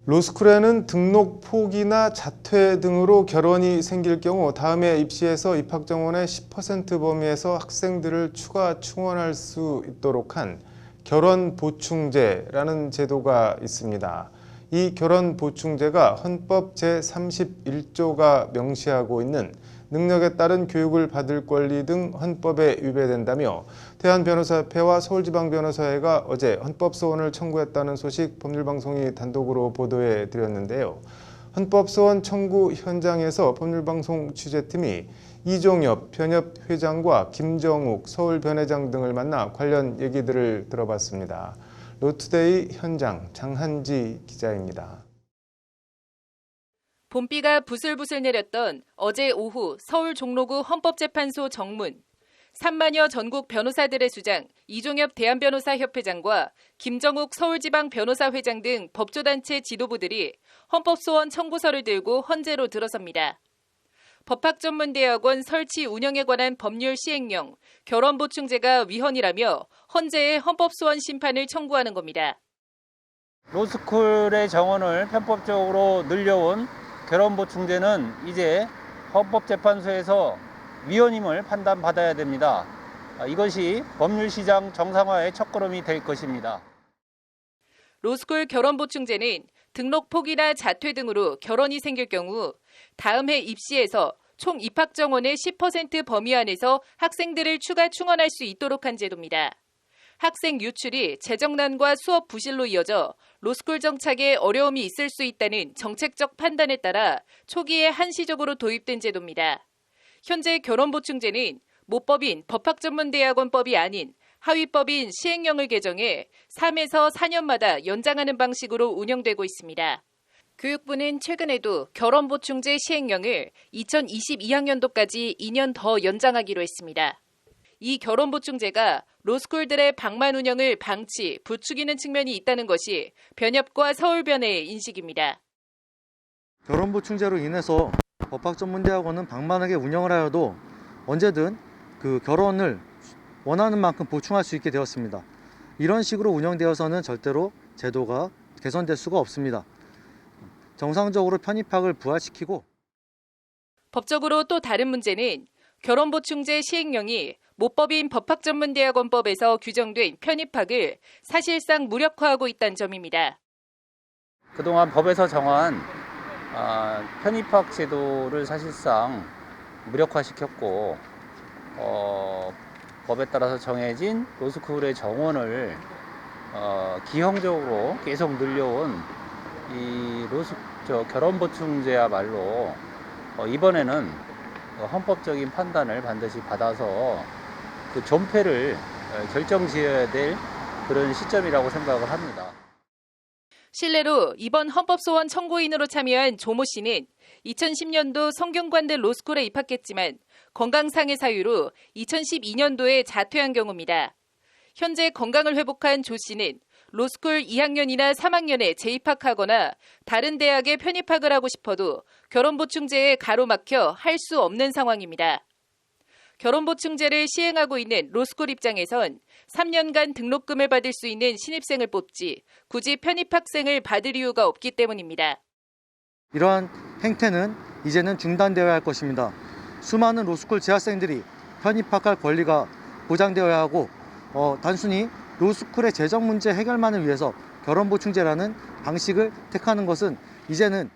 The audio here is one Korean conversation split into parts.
로스쿨에는 등록 포기나 자퇴 등으로 결원이 생길 경우 다음해 입시에서 입학 정원의 10% 범위에서 학생들을 추가 충원할 수 있도록 한 결원 보충제라는 제도가 있습니다. 이 결원 보충제가 헌법 제31조가 명시하고 있는 능력에 따른 교육을 받을 권리 등 헌법에 위배된다며 대한변호사협회와 서울지방변호사회가 어제 헌법소원을 청구했다는 소식 법률방송이 단독으로 보도해 드렸는데요. 헌법소원 청구 현장에서 법률방송 취재팀이 이종엽 변협 회장과 김정욱 서울변회장 등을 만나 관련 얘기들을 들어봤습니다. 로투데이 현장 장한지 기자입니다. 봄비가 부슬부슬 내렸던 어제 오후 서울 종로구 헌법재판소 정문. 3만여 전국 변호사들의 수장 이종엽 대한변호사협회장과 김정욱 서울지방변호사회장 등 법조단체 지도부들이 헌법소원 청구서를 들고 헌재로 들어섭니다. 법학전문대학원 설치 운영에 관한 법률 시행령, 결원보충제가 위헌이라며 헌재에 헌법소원 심판을 청구하는 겁니다. 로스쿨의 정원을 편법적으로 늘려온 결원보충제는 이제 헌법재판소에서 위헌임을 판단받아야 됩니다. 이것이 법률시장 정상화의 첫걸음이 될 것입니다. 로스쿨 결원보충제는 등록 포기나 자퇴 등으로 결원이 생길 경우 다음 해 입시에서 총 입학 정원의 10% 범위 안에서 학생들을 추가 충원할 수 있도록 한 제도입니다. 학생 유출이 재정난과 수업 부실로 이어져 로스쿨 정착에 어려움이 있을 수 있다는 정책적 판단에 따라 초기에 한시적으로 도입된 제도입니다. 현재 결원보충제는 모법인 법학전문대학원법이 아닌 하위법인 시행령을 개정해 3에서 4년마다 연장하는 방식으로 운영되고 있습니다. 교육부는 최근에도 결원보충제 시행령을 2022학년도까지 2년 더 연장하기로 했습니다. 이 결원보충제가 로스쿨들의 방만 운영을 방치, 부추기는 측면이 있다는 것이 변협과 서울변회의 인식입니다. 결원보충제로 인해서 법학전문대학원은 방만하게 운영을 하여도 언제든 그 결원을 원하는 만큼 보충할 수 있게 되었습니다. 이런 식으로 운영되어서는 절대로 제도가 개선될 수가 없습니다. 정상적으로 편입학을 부활시키고 법적으로 또 다른 문제는 결원보충제 시행령이 모법인 법학전문대학원법에서 규정된 편입학을 사실상 무력화하고 있다는 점입니다. 그동안 법에서 정한 편입학 제도를 사실상 무력화시켰고 법에 따라서 정해진 로스쿨의 정원을 기형적으로 계속 늘려온 이 결원보충제야말로 이번에는 헌법적인 판단을 반드시 받아서 그 존폐를 결정지어야 될 그런 시점이라고 생각을 합니다. 실례로 이번 헌법소원 청구인으로 참여한 조모 씨는 2010년도 성균관대 로스쿨에 입학했지만 건강상의 사유로 2012년도에 자퇴한 경우입니다. 현재 건강을 회복한 조 씨는 로스쿨 2학년이나 3학년에 재입학하거나 다른 대학에 편입학을 하고 싶어도 결원보충제에 가로막혀 할 수 없는 상황입니다. 결원보충제를 시행하고 있는 로스쿨 입장에선 3년간 등록금을 받을 수 있는 신입생을 뽑지 굳이 편입학생을 받을 이유가 없기 때문입니다. 이러한 행태는 이제는 중단되어야 할 것입니다. 수많은 로스쿨 재학생들이 편입학할 권리가 보장되어야 하고 단순히 로스쿨의 재정 문제 해결만을 위해서 결원보충제라는 방식을 택하는 것은 이제는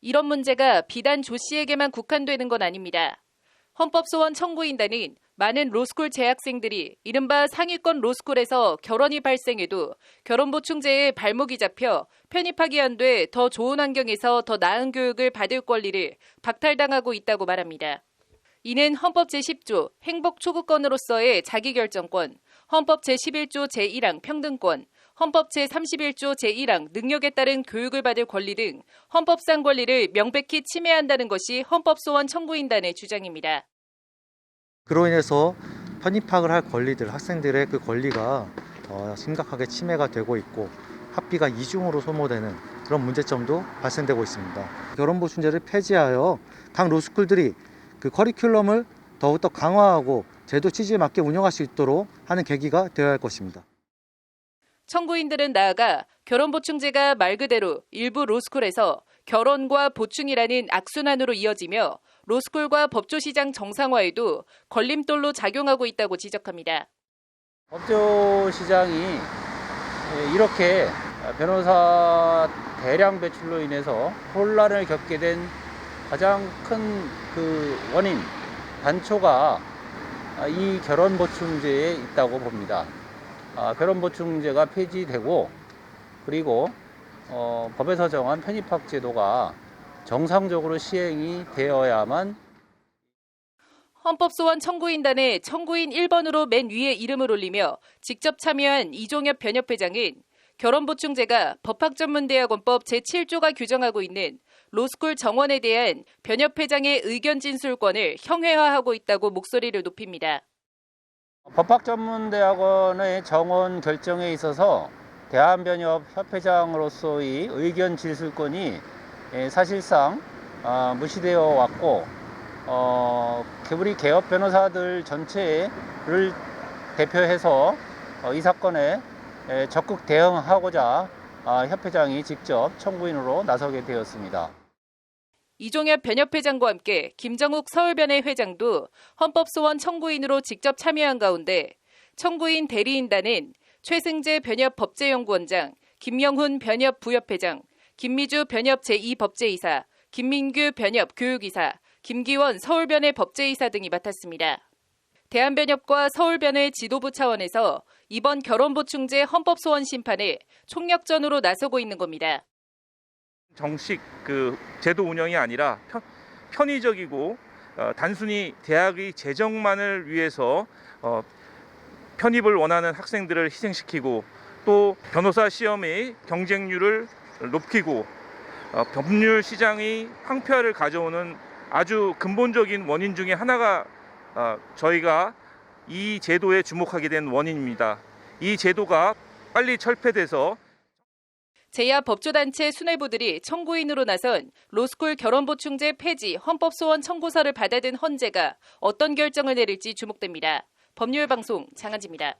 이런 문제가 비단 조 씨에게만 국한되는 건 아닙니다. 헌법소원 청구인단은 많은 로스쿨 재학생들이 이른바 상위권 로스쿨에서 결원이 발생해도 결원보충제에 발목이 잡혀 편입학이 안 돼 더 좋은 환경에서 더 나은 교육을 받을 권리를 박탈당하고 있다고 말합니다. 이는 헌법 제10조 행복초구권으로서의 자기결정권, 헌법 제11조 제1항 평등권, 헌법 제31조 제1항 능력에 따른 교육을 받을 권리 등 헌법상 권리를 명백히 침해한다는 것이 헌법소원 청구인단의 주장입니다. 그로 인해서 편입학을 할 권리들, 학생들의 그 권리가 심각하게 침해가 되고 있고 학비가 이중으로 소모되는 그런 문제점도 발생되고 있습니다. 결원보충제를 폐지하여 각 로스쿨들이 그 커리큘럼을 더욱더 강화하고 제도 취지에 맞게 운영할 수 있도록 하는 계기가 되어야 할 것입니다. 청구인들은 나아가 결혼보충제가 말 그대로 일부 로스쿨에서 결혼과 보충이라는 악순환으로 이어지며 로스쿨과 법조시장 정상화에도 걸림돌로 작용하고 있다고 지적합니다. 법조시장이 이렇게 변호사 대량 배출로 인해서 혼란을 겪게 된 가장 큰 그 원인, 단초가 이 결혼보충제에 있다고 봅니다. 결혼보충제가 폐지되고 그리고 법에서 정한 편입학 제도가 정상적으로 시행이 되어야만 헌법소원 청구인단에 청구인 1번으로 맨 위에 이름을 올리며 직접 참여한 이종엽 변협회장은 결혼보충제가 법학전문대학원법 제7조가 규정하고 있는 로스쿨 정원에 대한 변협회장의 의견 진술권을 형해화하고 있다고 목소리를 높입니다. 법학전문대학원의 정원 결정에 있어서 대한변협협회장으로서의 의견 진술권이 사실상 무시되어 왔고 우리 개업 변호사들 전체를 대표해서 이 사건에 적극 대응하고자 협회장이 직접 청구인으로 나서게 되었습니다. 이종엽 변협회장과 함께 김정욱 서울변의 회장도 헌법소원 청구인으로 직접 참여한 가운데 청구인 대리인단은 최승재 변협 법제연구원장, 김영훈 변협 부협회장, 김미주 변협 제2법제이사, 김민규 변협 교육이사, 김기원 서울변의 법제이사 등이 맡았습니다. 대한변협과 서울변의 지도부 차원에서 이번 결혼보충제 헌법소원 심판에 총력전으로 나서고 있는 겁니다. 정식 제도 운영이 아니라 편의적이고 단순히 대학의 재정만을 위해서 편입을 원하는 학생들을 희생시키고 또 변호사 시험의 경쟁률을 높이고 법률 시장의 황폐화를 가져오는 아주 근본적인 원인 중에 하나가 저희가 이 제도에 주목하게 된 원인입니다. 이 제도가 빨리 철폐돼서 제야 법조단체 수뇌부들이 청구인으로 나선 로스쿨 결혼보충제 폐지 헌법소원 청구서를 받아든 헌재가 어떤 결정을 내릴지 주목됩니다. 법률방송 장한지입니다.